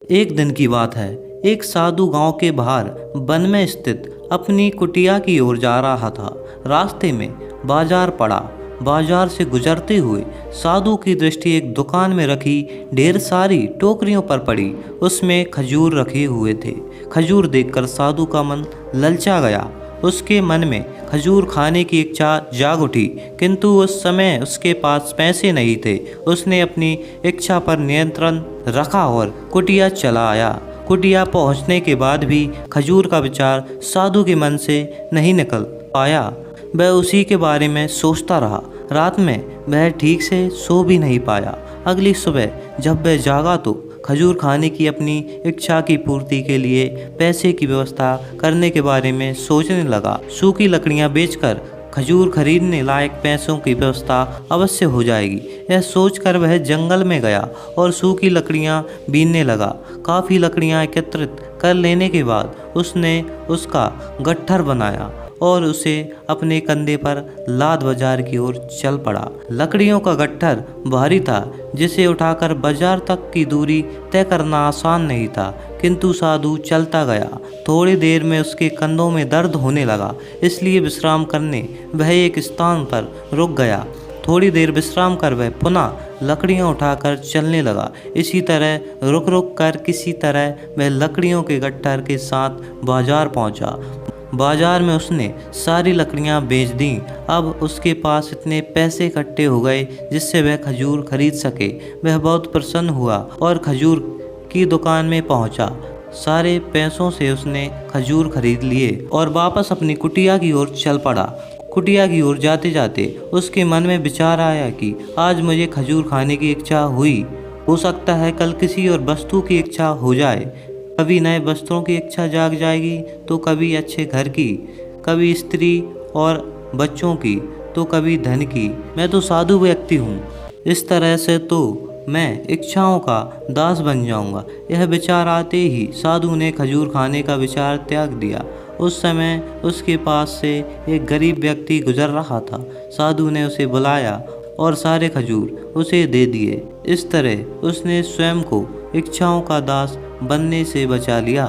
एक दिन की बात है। एक साधु गांव के बाहर वन में स्थित अपनी कुटिया की ओर जा रहा था। रास्ते में बाजार पड़ा। बाजार से गुजरते हुए साधु की दृष्टि एक दुकान में रखी ढेर सारी टोकरियों पर पड़ी। उसमें खजूर रखे हुए थे। खजूर देखकर साधु का मन ललचा गया। उसके मन में खजूर खाने की इच्छा जाग उठी, किंतु उस समय उसके पास पैसे नहीं थे। उसने अपनी इच्छा पर नियंत्रण रखा और कुटिया चला आया। कुटिया पहुंचने के बाद भी खजूर का विचार साधु के मन से नहीं निकल पाया। वह उसी के बारे में सोचता रहा। रात में वह ठीक से सो भी नहीं पाया। अगली सुबह जब वह जागा तो खजूर खाने की अपनी इच्छा की पूर्ति के लिए पैसे की व्यवस्था करने के बारे में सोचने लगा। सूखी लकड़ियां बेचकर खजूर खरीदने लायक पैसों की व्यवस्था अवश्य हो जाएगी। यह सोचकर वह जंगल में गया और सूखी लकड़ियां बीनने लगा। काफ़ी लकड़ियां एकत्रित कर लेने के बाद उसने उसका गट्ठर बनाया और उसे अपने कंधे पर लाद बाजार की ओर चल पड़ा। लकड़ियों का गट्ठर भारी था, जिसे उठाकर बाजार तक की दूरी तय करना आसान नहीं था, किंतु साधु चलता गया। थोड़ी देर में उसके कंधों में दर्द होने लगा, इसलिए विश्राम करने वह एक स्थान पर रुक गया। थोड़ी देर विश्राम कर वह पुनः लकड़ियां उठाकर चलने लगा। इसी तरह रुक रुक कर किसी तरह वह लकड़ियों के गट्ठर के साथ बाजार पहुंचा। बाजार में उसने सारी लकड़ियां बेच दीं। अब उसके पास इतने पैसे इकट्ठे हो गए जिससे वह खजूर खरीद सके। वह बहुत प्रसन्न हुआ और खजूर की दुकान में पहुंचा। सारे पैसों से उसने खजूर खरीद लिए और वापस अपनी कुटिया की ओर चल पड़ा। कुटिया की ओर जाते जाते उसके मन में विचार आया कि आज मुझे खजूर खाने की इच्छा हुई, हो सकता है कल किसी और वस्तु की इच्छा हो जाए। कभी नए वस्त्रों की इच्छा जाग जाएगी तो कभी अच्छे घर की, कभी स्त्री और बच्चों की तो कभी धन की। मैं तो साधु व्यक्ति हूँ, इस तरह से तो मैं इच्छाओं का दास बन जाऊंगा। यह विचार आते ही साधु ने खजूर खाने का विचार त्याग दिया। उस समय उसके पास से एक गरीब व्यक्ति गुजर रहा था। साधु ने उसे बुलाया और सारे खजूर उसे दे दिए। इस तरह उसने स्वयं को इच्छाओं का दास बनने से बचा लिया।